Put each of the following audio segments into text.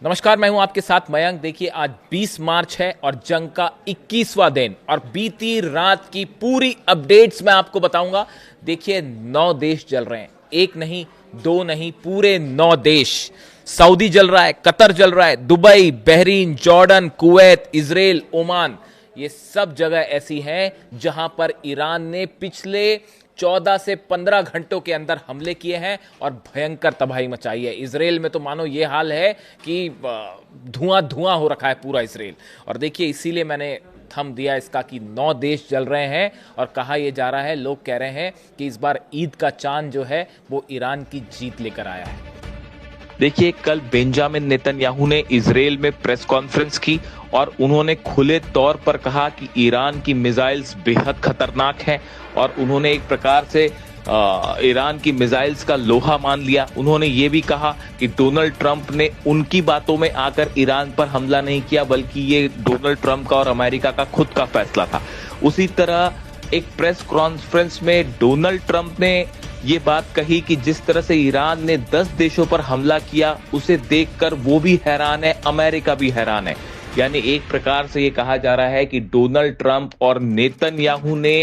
नमस्कार, मैं हूं आपके साथ मयंक। देखिए, आज 20 मार्च है और जंग का 21वां दिन और बीती रात की पूरी अपडेट्स मैं आपको बताऊंगा। देखिए, 9 देश जल रहे हैं, एक नहीं, दो नहीं, पूरे 9 देश। सऊदी जल रहा है, कतर जल रहा है, Dubai, Bahrain, Jordan, Kuwait, Israel, Oman, ये सब जगह ऐसी हैं जहां पर ईरान ने पिछले 14 से 15 घंटों के अंदर हमले किए हैं और भयंकर तबाही मचाई है। इजराइल में तो मानो ये हाल है कि धुआं धुआं हो रखा है पूरा इजराइल। और देखिए, इसीलिए मैंने थंब दिया इसका कि 9 देश जल रहे हैं और कहा यह जा रहा है, लोग कह रहे हैं कि इस बार ईद का चांद जो है वो ईरान की जीत लेकर आया है। देखिए, कल बेंजामिन नेतन्याहू ने इजराइल में प्रेस कॉन्फ्रेंस की और उन्होंने खुले तौर पर कहा कि ईरान की मिसाइल्स बेहद खतरनाक हैं और उन्होंने एक प्रकार से ईरान की मिसाइल्स का लोहा मान लिया। उन्होंने ये भी कहा कि डोनाल्ड ट्रंप ने उनकी बातों में आकर ईरान पर हमला नहीं किया, बल्कि ये डोनाल्ड ट्रंप का और अमेरिका का खुद का फैसला था। उसी तरह एक प्रेस कॉन्फ्रेंस में डोनाल्ड ट्रंप ने ये बात कही कि जिस तरह से ईरान ने 10 देशों पर हमला किया, उसे देखकर वो भी हैरान है, अमेरिका भी हैरान है। यानी एक प्रकार से ये कहा जा रहा है कि डोनाल्ड ट्रंप और नेतन्याहू ने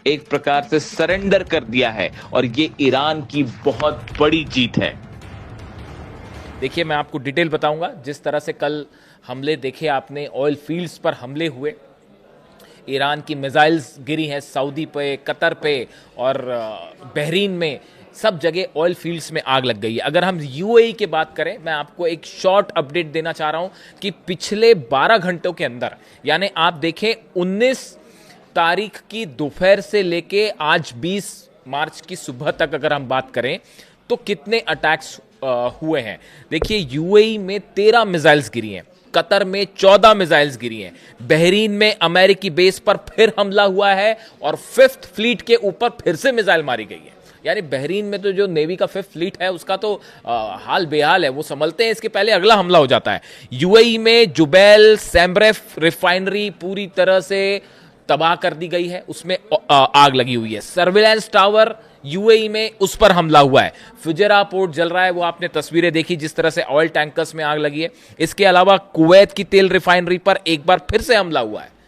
एक प्रकार से सरेंडर कर दिया है और ये ईरान की बहुत बड़ी जीत है। देखिए, मैं आपको डिटेल बताऊंगा। जिस तरह से कल हमले देखे आपने, ऑयल फील्ड्स पर हमले हुए, ईरान की मिसाइल्स गिरी हैं सऊदी पे, कतर पे और बहरीन में, सब जगह ऑयल फील्ड्स में आग लग गई है। अगर हम यूएई की बात करें, मैं आपको एक शॉर्ट अपडेट देना चाह रहा हूं कि पिछले 12 घंटों के अंदर, यानी आप देखें 19 तारीख की दोपहर से लेके आज 20 मार्च की सुबह तक अगर हम बात करें तो कितने अटैक्स हुए हैं। देखिए, यूएई में 13 मिसाइल्स गिरी हैं, कतर में 14 मिसाइल्स गिरी हैं, बहरीन में अमेरिकी बेस पर फिर हमला हुआ है और 5th फ्लीट के ऊपर फिर से मिसाइल मारी गई है। यानी बहरीन में तो जो नेवी का 5th फ्लीट है उसका तो हाल बेहाल है, वो संभलते हैं इसके पहले अगला हमला हो जाता है। यूएई में जुबैल सैमरेफ रिफाइनरी पूरी तरह से तबाह कर दी गई है, उसमें आग लगी हुई है। सर्विलांस टावर यूएई में, उस पर हमला हुआ है। फुजेरा पोर्ट जल रहा है, वो आपने तस्वीरें देखी जिस तरह से ऑयल टैंकर्स में आग लगी है। इसके अलावा कुवैत की तेल रिफाइनरी पर एक बार फिर से हमला हुआ है।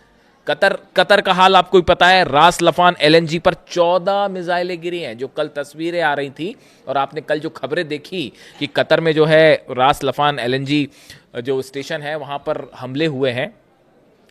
कतर का हाल आपको ही पता है, रास लफान एलएनजी पर 14 मिसाइलें गिरी हैं। जो कल तस्वीरें आ रही थी और आपने कल जो खबरें देखी कि कतर में जो है रास लफान एलएनजी जो स्टेशन है वहां पर हमले हुए हैं,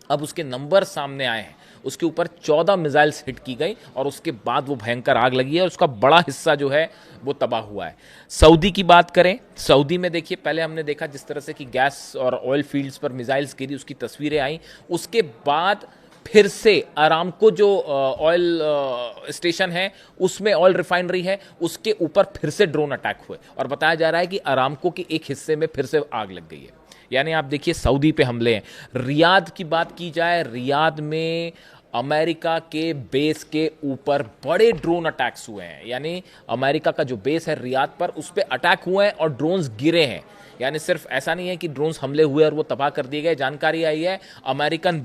अब उसके नंबर सामने आए हैं। उसके ऊपर 14 मिसाइल्स हिट की गई और उसके बाद वो भयंकर आग लगी है और उसका बड़ा हिस्सा जो है वो तबाह हुआ है। सऊदी की बात करें, सऊदी में देखिए, पहले हमने देखा जिस तरह से कि गैस और ऑयल फील्ड्स पर मिसाइल्स गिरी, उसकी तस्वीरें आई। उसके बाद फिर से अरामको जो ऑयल स्टेशन है, उसमें ऑयल रिफाइनरी है, उसके ऊपर फिर से ड्रोन अटैक हुए और बताया जा रहा है कि अरामको के एक हिस्से में फिर से आग लग गई है। यानी आप देखिए, सऊदी पे हमले हैं। रियाद की बात की जाए, रियाद में अमेरिका के बेस के ऊपर बड़े ड्रोन अटैक्स हुए हैं। यानी अमेरिका का जो बेस है रियाद पर, उस पर अटैक हुए हैं और ड्रोन्स गिरे हैं। यानी सिर्फ ऐसा नहीं है कि ड्रोन्स हमले हुए और वो तबाह कर दिए गए। जानकारी आई है अमेरिकन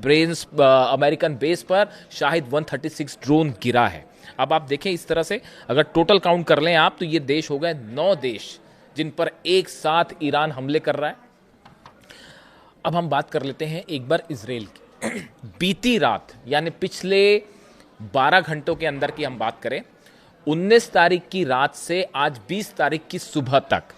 बेस पर शायद 136 ड्रोन गिरा है। अब आप देखें, इस तरह से अगर टोटल काउंट कर लें आप, तो ये देश हो गए 9 देश जिन पर एक साथ ईरान हमले कर रहा है। अब हम बात कर लेते हैं एक बार इजराइल की। बीती रात, यानी पिछले 12 घंटों के अंदर की हम बात करें, 19 तारीख की रात से आज 20 तारीख की सुबह तक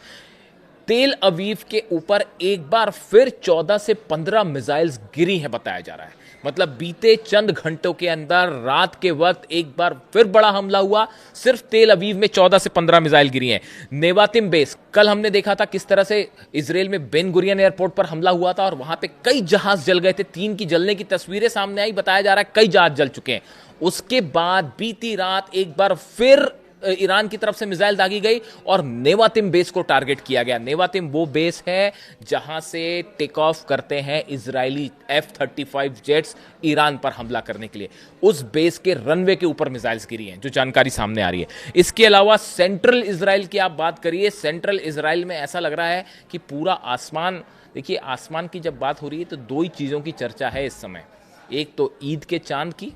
तेल अवीव के ऊपर एक बार फिर 14 से 15 मिसाइल्स गिरी हैं, बताया जा रहा है। मतलब बीते चंद घंटों के अंदर रात के वक्त एक बार फिर बड़ा हमला हुआ। सिर्फ तेल अवीव में 14 से 15 मिसाइल गिरी हैं। नेवातिम बेस, कल हमने देखा था किस तरह से इजराइल में बेन गुरियन एयरपोर्ट पर हमला हुआ था और वहां पे कई जहाज जल गए थे। 3 की जलने की तस्वीरें सामने आई, बताया जा रहा है कई जहाज जल चुके हैं। उसके बाद बीती रात एक बार फिर ईरान की तरफ से मिसाइल दागी गई और नेवातिम बेस को टारगेट किया गया। नेवातिम वो बेस है जहां से टेक ऑफ करते हैं इजरायली F-35 जेट्स ईरान पर हमला करने के लिए। उस बेस के रनवे के ऊपर मिसाइल्स गिरी हैं, जो जानकारी सामने आ रही है। इसके अलावा सेंट्रल इजराइल की आप बात करिए, सेंट्रल इजराइल में ऐसा लग रहा है कि पूरा आसमान, देखिए आसमान की जब बात हो रही है तो 2 ही चीज़ों की चर्चा है इस समय। एक तो ईद के चांद की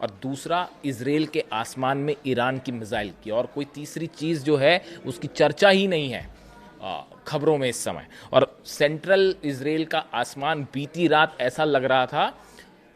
और दूसरा इजराइल के आसमान में ईरान की मिसाइल की, और कोई तीसरी चीज़ जो है उसकी चर्चा ही नहीं है। खबरों में इस समय। और सेंट्रल इजराइल का आसमान बीती रात ऐसा लग रहा था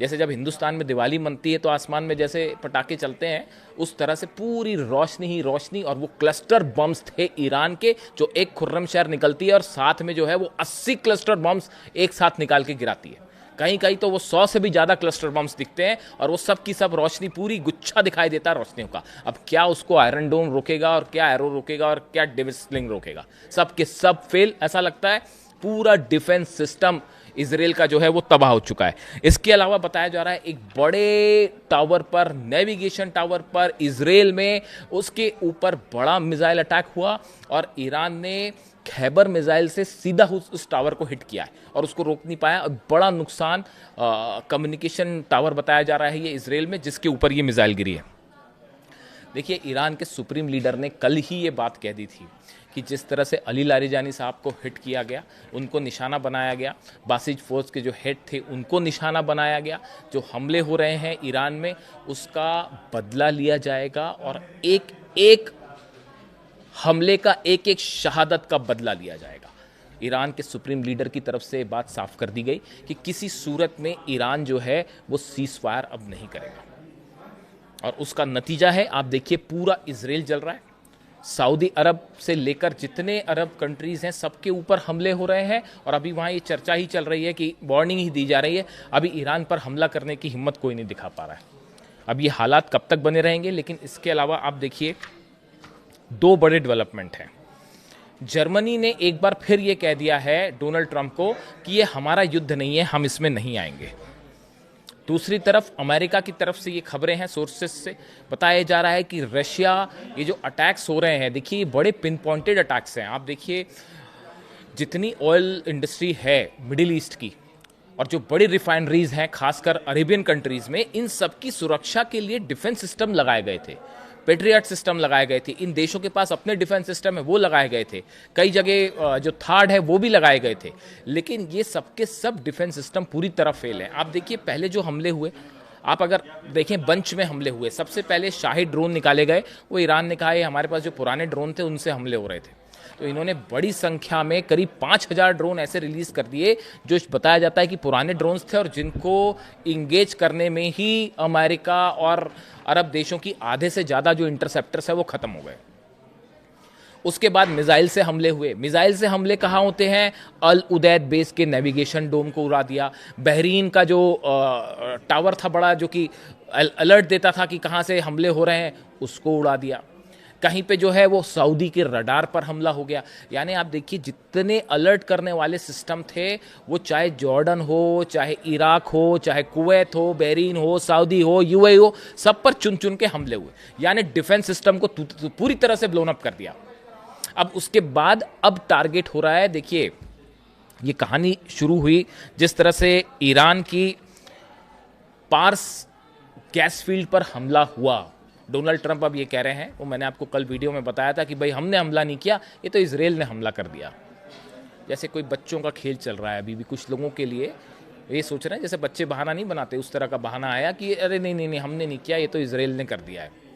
जैसे जब हिंदुस्तान में दिवाली मनती है तो आसमान में जैसे पटाखे चलते हैं, उस तरह से पूरी रोशनी ही रोशनी। और वो क्लस्टर बम्स थे ईरान के, जो एक खुर्रम शहर निकलती है और साथ में जो है वो 80 क्लस्टर बम्स एक साथ निकाल के गिराती है। कहीं कहीं तो वो 100 से भी ज़्यादा क्लस्टर बम्स दिखते हैं और वो सब की सब रोशनी, पूरी गुच्छा दिखाई देता है रोशनियों का। अब क्या उसको आयरन डोम रोकेगा और क्या एरो रोकेगा और क्या डेविसलिंग रोकेगा? सब के सब फेल। ऐसा लगता है पूरा डिफेंस सिस्टम इजराइल का जो है वो तबाह हो चुका है। इसके अलावा बताया जा रहा है एक बड़े टावर पर, नेविगेशन टावर पर इजराइल में, उसके ऊपर बड़ा मिसाइल अटैक हुआ और ईरान ने खैबर मिसाइल से सीधा उस टावर को हिट किया है और उसको रोक नहीं पाया। और बड़ा नुकसान कम्युनिकेशन टावर बताया जा रहा है ये इजराइल में, जिसके ऊपर ये मिसाइल गिरी है। देखिए, ईरान के सुप्रीम लीडर ने कल ही ये बात कह दी थी कि जिस तरह से अली लारिजानी साहब को हिट किया गया, उनको निशाना बनाया गया, बासिज फोर्स के जो हेड थे उनको निशाना बनाया गया, जो हमले हो रहे हैं ईरान में उसका बदला लिया जाएगा और एक एक हमले का, एक एक शहादत का बदला लिया जाएगा। ईरान के सुप्रीम लीडर की तरफ से बात साफ कर दी गई कि किसी सूरत में ईरान जो है वो सीज फायर अब नहीं करेगा। और उसका नतीजा है, आप देखिए, पूरा इजराइल जल रहा है। सऊदी अरब से लेकर जितने अरब कंट्रीज़ हैं सबके ऊपर हमले हो रहे हैं और अभी वहाँ ये चर्चा ही चल रही है कि वार्निंग ही दी जा रही है, अभी ईरान पर हमला करने की हिम्मत कोई नहीं दिखा पा रहा है। अब ये हालात कब तक बने रहेंगे? लेकिन इसके अलावा आप देखिए, दो बड़े डेवलपमेंट हैं। जर्मनी ने एक बार फिर ये कह दिया है डोनाल्ड ट्रंप को कि ये हमारा युद्ध नहीं है, हम इसमें नहीं आएंगे। दूसरी तरफ अमेरिका की तरफ से ये खबरें हैं, सोर्सेस से बताया जा रहा है कि रशिया, ये जो अटैक्स हो रहे हैं, देखिए बड़े पिन पॉइंटेड अटैक्स हैं। आप देखिए, जितनी ऑयल इंडस्ट्री है मिडिल ईस्ट की और जो बड़ी रिफाइनरीज हैं खासकर अरेबियन कंट्रीज में, इन सब की सुरक्षा के लिए डिफेंस सिस्टम लगाए गए थे, पेट्रियट सिस्टम लगाए गए थे। इन देशों के पास अपने डिफेंस सिस्टम है, वो लगाए गए थे। कई जगह जो थार्ड है वो भी लगाए गए थे। लेकिन ये सबके सब डिफेंस सिस्टम पूरी तरह फेल है। आप देखिए, पहले जो हमले हुए, आप अगर देखें बंच में हमले हुए, सबसे पहले शाही ड्रोन निकाले गए। वो ईरान ने कहा है हमारे पास जो पुराने ड्रोन थे उनसे हमले हो रहे थे, तो इन्होंने बड़ी संख्या में करीब 5000 ड्रोन ऐसे रिलीज कर दिए जो बताया जाता है कि पुराने ड्रोन्स थे और जिनको इंगेज करने में ही अमेरिका और अरब देशों की आधे से ज़्यादा जो इंटरसेप्टर्स है वो ख़त्म हो गए। उसके बाद मिसाइल से हमले हुए। मिसाइल से हमले कहाँ होते हैं? अल उदैद बेस के नेविगेशन डोम को उड़ा दिया। बहरीन का जो टावर था बड़ा, जो कि अलर्ट देता था कि कहाँ से हमले हो रहे हैं, उसको उड़ा दिया। कहीं पे जो है वो सऊदी के रडार पर हमला हो गया। यानी आप देखिए, जितने अलर्ट करने वाले सिस्टम थे, वो चाहे जॉर्डन हो, चाहे इराक हो, चाहे कुवैत हो, बहरीन हो, सऊदी हो, यूएई हो, सब पर चुन चुन के हमले हुए। यानी डिफेंस सिस्टम को पूरी तरह से ब्लोन अप कर दिया। अब उसके बाद अब टारगेट हो रहा है, देखिए ये कहानी शुरू हुई जिस तरह से ईरान की पार्स गैस फील्ड पर हमला हुआ। डोनाल्ड ट्रंप अब ये कह रहे हैं, वो मैंने आपको कल वीडियो में बताया था कि भाई हमने हमला नहीं किया, ये तो इजराइल ने हमला कर दिया। जैसे कोई बच्चों का खेल चल रहा है अभी भी कुछ लोगों के लिए, ये सोच रहे हैं जैसे बच्चे बहाना नहीं बनाते, उस तरह का बहाना आया कि अरे नहीं नहीं नहीं हमने नहीं किया, ये तो इजराइल ने कर दिया है।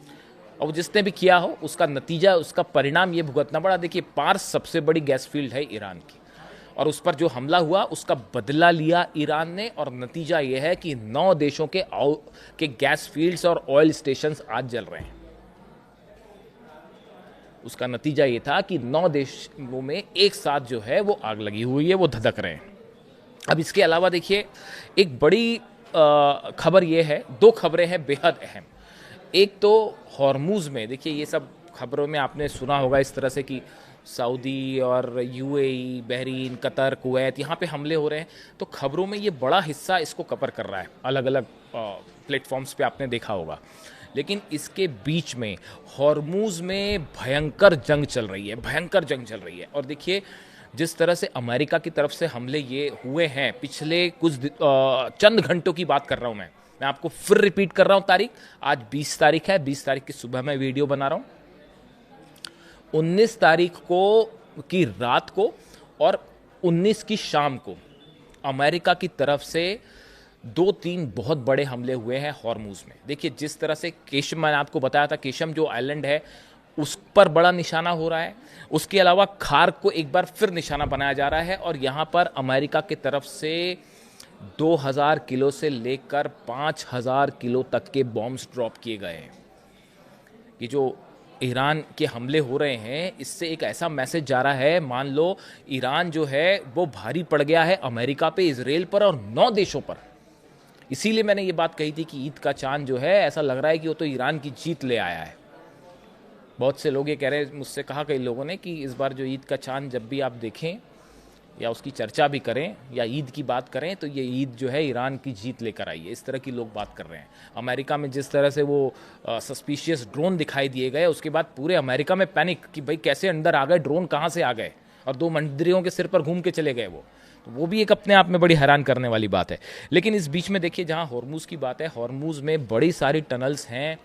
और जिसने भी किया हो उसका नतीजा, उसका परिणाम ये भुगतना पड़ा। देखिए, पार्स सबसे बड़ी गैस फील्ड है ईरान की और उस पर जो हमला हुआ उसका बदला लिया ईरान ने। और नतीजा ये है कि 9 देशों के गैस फील्ड्स और ऑयल स्टेशंस आज जल रहे हैं। उसका नतीजा ये था कि 9 देशों में एक साथ जो है वो आग लगी हुई है, वो धधक रहे हैं। अब इसके अलावा देखिए, एक बड़ी खबर ये है, 2 खबरें हैं बेहद अहम। एक तो हॉर्मूज में, देखिए ये सब खबरों में आपने सुना होगा इस तरह से कि सऊदी और यूएई, बहरीन, कतर, कुवैत, यहाँ पे हमले हो रहे हैं। तो खबरों में ये बड़ा हिस्सा इसको कवर कर रहा है, अलग अलग प्लेटफॉर्म्स पे आपने देखा होगा। लेकिन इसके बीच में हॉर्मूज में भयंकर जंग चल रही है, भयंकर जंग चल रही है। और देखिए, जिस तरह से अमेरिका की तरफ से हमले ये हुए हैं पिछले कुछ चंद घंटों की बात कर रहा हूँ मैं आपको फिर रिपीट कर रहा हूँ तारीख। आज 20 तारीख है, 20 तारीख की सुबह मैं वीडियो बना रहा हूँ। 19 तारीख को की रात को और 19 की शाम को अमेरिका की तरफ से 2-3 बहुत बड़े हमले हुए हैं हॉर्मूज में। देखिए, जिस तरह से केशम, मैंने आपको बताया था, केशम जो आइलैंड है उस पर बड़ा निशाना हो रहा है। उसके अलावा खार्क को एक बार फिर निशाना बनाया जा रहा है और यहाँ पर अमेरिका की तरफ से 2000 किलो से लेकर 5000 किलो तक के बॉम्ब्स ड्रॉप किए गए हैं। ये जो ईरान के हमले हो रहे हैं, इससे एक ऐसा मैसेज जा रहा है, मान लो ईरान जो है वो भारी पड़ गया है अमेरिका पे, इजराइल पर और 9 देशों पर। इसीलिए मैंने ये बात कही थी कि ईद का चांद जो है, ऐसा लग रहा है कि वो तो ईरान की जीत ले आया है। बहुत से लोग ये कह रहे हैं, मुझसे कहा कई लोगों ने कि इस बार जो ईद का चांद जब भी आप देखें या उसकी चर्चा भी करें या ईद की बात करें तो ये ईद जो है ईरान की जीत लेकर आई है। इस तरह की लोग बात कर रहे हैं। अमेरिका में जिस तरह से वो सस्पिशियस ड्रोन दिखाई दिए गए, उसके बाद पूरे अमेरिका में पैनिक कि भाई कैसे अंदर आ गए, ड्रोन कहाँ से आ गए, और 2 मंत्रियों के सिर पर घूम के चले गए वो भी एक अपने आप में बड़ी हैरान करने वाली बात है। लेकिन इस बीच में देखिए, जहाँ हॉर्मुज़ की बात है, हॉर्मुज़ में बड़ी सारी टनल्स हैं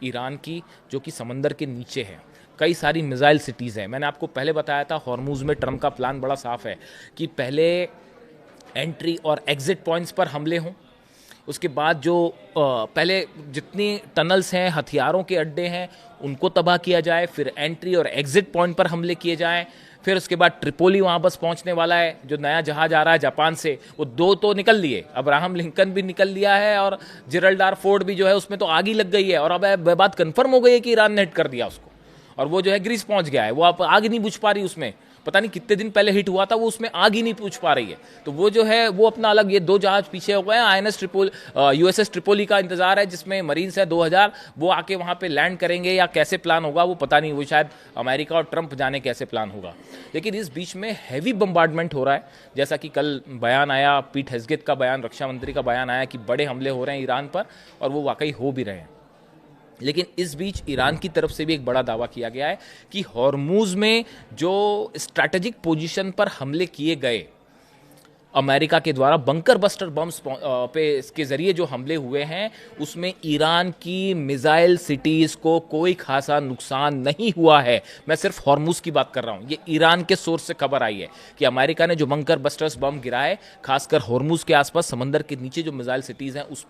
ईरान की जो कि समंदर के नीचे है। कई सारी मिसाइल सिटीज़ हैं। मैंने आपको पहले बताया था हॉर्मुज़ में ट्रम्प का प्लान बड़ा साफ है कि पहले एंट्री और एग्जिट पॉइंट्स पर हमले हों, उसके बाद जो पहले जितनी टनल्स हैं, हथियारों के अड्डे हैं, उनको तबाह किया जाए, फिर एंट्री और एग्जिट पॉइंट पर हमले किए जाएं, फिर उसके बाद ट्रिपोली वहाँ बस पहुँचने वाला है। जो नया जहाज़ आ रहा है जापान से, वो 2 तो निकल लिए, अब्राहम लिंकन भी निकल लिया है और जिरल्डार फोर्ड भी जो है उसमें तो आग ही लग गई है। और अब बात कन्फर्म हो गई है कि ईरान ने हिट कर दिया उसको, और वो जो है ग्रीस पहुंच गया है। वो आप आग ही नहीं बुझ पा रही उसमें, पता नहीं कितने दिन पहले हिट हुआ था, वो उसमें आग ही नहीं पूछ पा रही है। तो वो जो है वो अपना अलग, ये 2 जहाज पीछे हो गए हैं। INS USS ट्रिपोली का इंतजार है, जिसमें मरीन्स है 2000, वो आके वहां पे लैंड करेंगे या कैसे प्लान होगा वो पता नहीं, वो शायद अमेरिका और ट्रंप जाने कैसे प्लान होगा। लेकिन इस बीच में हैवी बम्बार्डमेंट हो रहा है, जैसा कि कल बयान आया, पीट हेग्सेथ का बयान, रक्षा मंत्री का बयान आया कि बड़े हमले हो रहे हैं ईरान पर, और वो वाकई हो भी रहे हैं। लेकिन इस बीच ईरान की तरफ से भी एक बड़ा दावा किया गया है कि हॉर्मुज़ में जो स्ट्रैटेजिक पोजीशन पर हमले किए गए अमेरिका के द्वारा, बंकर बस्टर बम्स पे इसके ज़रिए जो हमले हुए हैं, उसमें ईरान की मिसाइल सिटीज़ को कोई खासा नुकसान नहीं हुआ है। मैं सिर्फ हॉर्मुज़ की बात कर रहा हूँ। ये ईरान के सोर्स से खबर आई है कि अमेरिका ने जो बंकर बस्टर्स बम गिराए, खासकर हॉर्मुज़ के आसपास समंदर के नीचे जो मिसाइल सिटीज़ हैं उस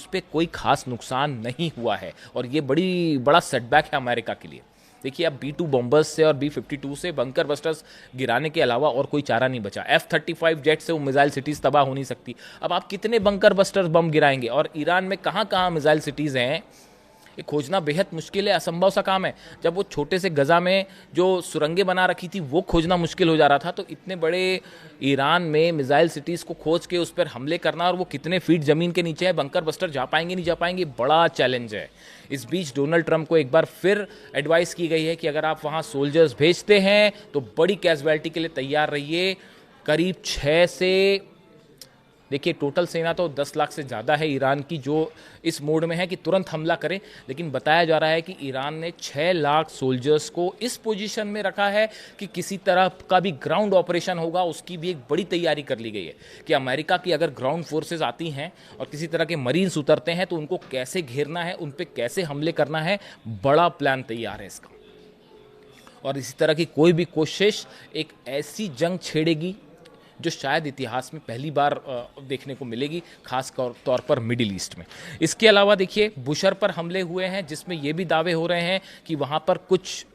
पर कोई खास नुकसान नहीं हुआ है। और ये बड़ा सेटबैक है अमेरिका के लिए। देखिए, अब B-2 बॉम्बर्स से और B-52 से बंकर बस्टर्स गिराने के अलावा और कोई चारा नहीं बचा। F-35 जेट से वो मिसाइल सिटीज़ तबाह हो नहीं सकती। अब आप कितने बंकर बस्टर्स बम गिराएंगे, और ईरान में कहाँ कहाँ मिसाइल सिटीज़ हैं, ये खोजना बेहद मुश्किल है, असंभव सा काम है। जब वो छोटे से गजा में जो सुरंगें बना रखी थी वो खोजना मुश्किल हो जा रहा था, तो इतने बड़े ईरान में मिसाइल सिटीज़ को खोज के उस पर हमले करना, और वो कितने फीट ज़मीन के नीचे है, बंकर बस्टर जा पाएंगे नहीं जा पाएंगे, बड़ा चैलेंज है। इस बीच डोनाल्ड ट्रंप को एक बार फिर एडवाइस की गई है कि अगर आप वहाँ सोल्जर्स भेजते हैं तो बड़ी कैजुअलिटी के लिए तैयार रहिए। करीब 6 से, देखिए टोटल सेना तो 10 लाख से ज़्यादा है ईरान की, जो इस मोड में है कि तुरंत हमला करें। लेकिन बताया जा रहा है कि ईरान ने 6 लाख सोल्जर्स को इस पोजीशन में रखा है कि किसी तरह का भी ग्राउंड ऑपरेशन होगा उसकी भी एक बड़ी तैयारी कर ली गई है कि अमेरिका की अगर ग्राउंड फोर्सेस आती हैं और किसी तरह के मरीन्स उतरते हैं तो उनको कैसे घेरना है, उन पर कैसे हमले करना है, बड़ा प्लान तैयार है इसका। और इसी तरह की कोई भी कोशिश एक ऐसी जंग छेड़ेगी जो शायद इतिहास में पहली बार देखने को मिलेगी, खास तौर पर मिडिल ईस्ट में। इसके अलावा देखिए, बुशर पर हमले हुए हैं, जिसमें ये भी दावे हो रहे हैं कि वहाँ पर कुछ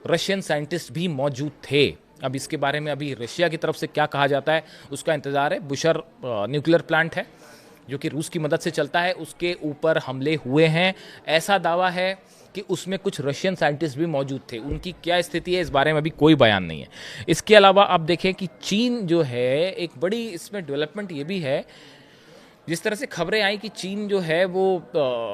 रशियन साइंटिस्ट भी मौजूद थे। अब इसके बारे में अभी रशिया की तरफ से क्या कहा जाता है उसका इंतज़ार है। बुशर न्यूक्लियर प्लांट है जो कि रूस की मदद से चलता है, उसके ऊपर हमले हुए हैं। ऐसा दावा है कि उसमें कुछ रशियन साइंटिस्ट भी मौजूद थे। उनकी क्या स्थिति है इस बारे में अभी कोई बयान नहीं है। इसके अलावा आप देखें कि चीन जो है, एक बड़ी इसमें डेवलपमेंट ये भी है, जिस तरह से खबरें आई कि चीन जो है वो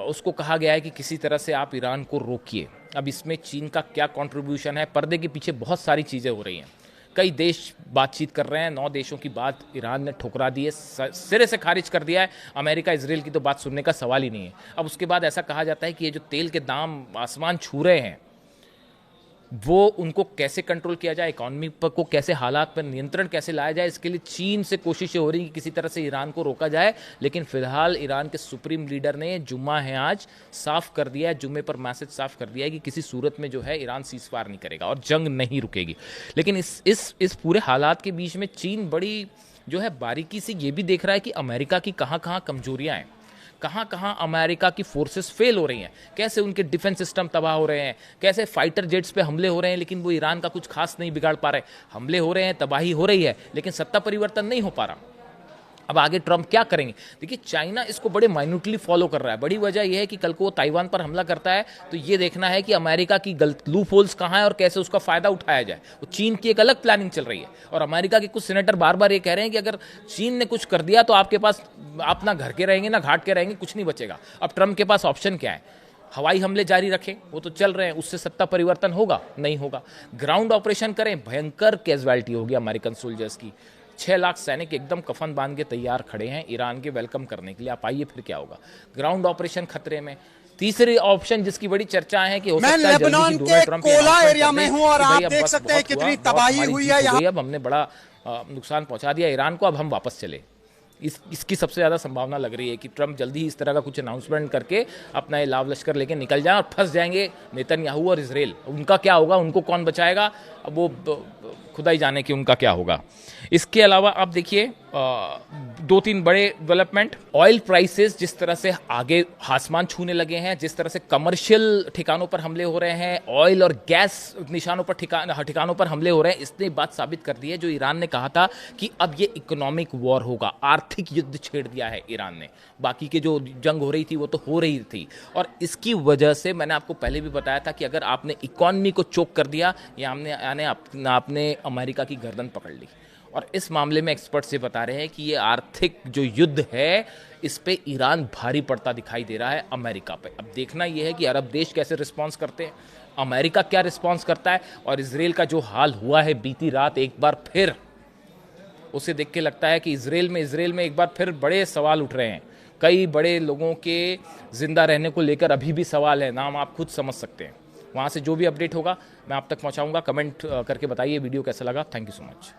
उसको कहा गया है कि किसी तरह से आप ईरान को रोकिए। अब इसमें चीन का क्या कंट्रीब्यूशन है, पर्दे के पीछे बहुत सारी चीज़ें हो रही हैं। कई देश बातचीत कर रहे हैं, 9 देशों की बात ईरान ने ठुकरा दी है, सिरे से खारिज कर दिया है। अमेरिका इजराइल की तो बात सुनने का सवाल ही नहीं है। अब उसके बाद ऐसा कहा जाता है कि ये जो तेल के दाम आसमान छू रहे हैं, वो उनको कैसे कंट्रोल किया जाए, इकॉनमी पर को कैसे, हालात पर नियंत्रण कैसे लाया जाए, इसके लिए चीन से कोशिशें हो रही हैं कि किसी तरह से ईरान को रोका जाए। लेकिन फिलहाल ईरान के सुप्रीम लीडर ने, जुम्मा है आज, साफ कर दिया है, जुम्मे पर मैसेज साफ कर दिया है कि किसी सूरत में जो है ईरान सीज़फायर नहीं करेगा और जंग नहीं रुकेगी। लेकिन इस पूरे हालात के बीच में चीन बड़ी जो है बारीकी से ये भी देख रहा है कि अमेरिका की कहाँ कहाँ कमजोरियाँ हैं, कहाँ कहाँ अमेरिका की फोर्सेस फेल हो रही हैं, कैसे उनके डिफेंस सिस्टम तबाह हो रहे हैं, कैसे फाइटर जेट्स पे हमले हो रहे हैं लेकिन वो ईरान का कुछ खास नहीं बिगाड़ पा रहे। हमले हो रहे हैं, तबाही हो रही है, लेकिन सत्ता परिवर्तन नहीं हो पा रहा। अब आगे ट्रंप क्या करेंगे? देखिए, चाइना इसको बड़े माइन्यूटली फॉलो कर रहा है। बड़ी वजह यह है कि कल को वो ताइवान पर हमला करता है तो ये देखना है कि अमेरिका की गलत लूप होल्स कहाँ है और कैसे उसका फायदा उठाया जाए। वो चीन की एक अलग प्लानिंग चल रही है और अमेरिका के कुछ सेनेटर बार बार ये कह रहे हैं कि अगर चीन ने कुछ कर दिया तो आपके पास, आप ना घर के रहेंगे ना घाट के रहेंगे, कुछ नहीं बचेगा। अब ट्रंप के पास ऑप्शन क्या है? हवाई हमले जारी रखें, वो तो चल रहे हैं, उससे सत्ता परिवर्तन होगा? नहीं होगा। ग्राउंड ऑपरेशन करें, भयंकर कैजुअलिटी होगी अमेरिकन सोल्जर्स की। 6 लाख सैनिक एकदम कफन बांध के तैयार खड़े हैं ईरान के वेलकम करने के लिए। आप आइए, फिर क्या होगा? ग्राउंड ऑपरेशन खतरे में। तीसरी ऑप्शन जिसकी बड़ी चर्चा है कि हो सकता है लेबनान के कोला एरिया में हूं और आप देख सकते हैं कितनी तबाही हुई है यहाँ। अब हमने बड़ा नुकसान पहुंचा दिया ईरान को, अब हम वापस चले। इसकी सबसे ज़्यादा संभावना लग रही है कि ट्रंप जल्दी ही इस तरह का कुछ अनाउंसमेंट करके अपना ये लाव लश्कर लेके निकल जाए और फंस जाएंगे नेतन्याहू और इजराइल। उनका क्या होगा, उनको कौन बचाएगा? अब वो खुदा ही जाने कि उनका क्या होगा। इसके अलावा आप देखिए 2-3 बड़े डेवलपमेंट। ऑयल प्राइसेस जिस तरह से आगे आसमान छूने लगे हैं, जिस तरह से कमर्शियल ठिकानों पर हमले हो रहे हैं, ऑयल और गैस निशानों पर ठिकानों पर हमले हो रहे हैं, इसने बात साबित कर दी है जो ईरान ने कहा था कि अब ये इकोनॉमिक वॉर होगा। आर्थिक युद्ध छेड़ दिया है ईरान ने। बाकी के जो जंग हो रही थी वो तो हो रही थी और इसकी वजह से मैंने आपको पहले भी बताया था कि अगर आपने इकोनॉमी को चोक कर दिया या आपने अमेरिका की गर्दन पकड़ ली। और इस मामले में एक्सपर्ट्स ये बता रहे हैं कि ये आर्थिक जो युद्ध है इस पे ईरान भारी पड़ता दिखाई दे रहा है अमेरिका पे। अब देखना ये है कि अरब देश कैसे रिस्पॉन्स करते हैं, अमेरिका क्या रिस्पॉन्स करता है, और इजराइल का जो हाल हुआ है बीती रात, एक बार फिर उसे देख के लगता है कि इजराइल में एक बार फिर बड़े सवाल उठ रहे हैं। कई बड़े लोगों के जिंदा रहने को लेकर अभी भी सवाल है, नाम आप खुद समझ सकते हैं। वहाँ से जो भी अपडेट होगा मैं आप तक पहुँचाऊँगा। कमेंट करके बताइए वीडियो कैसा लगा। Thank you so much.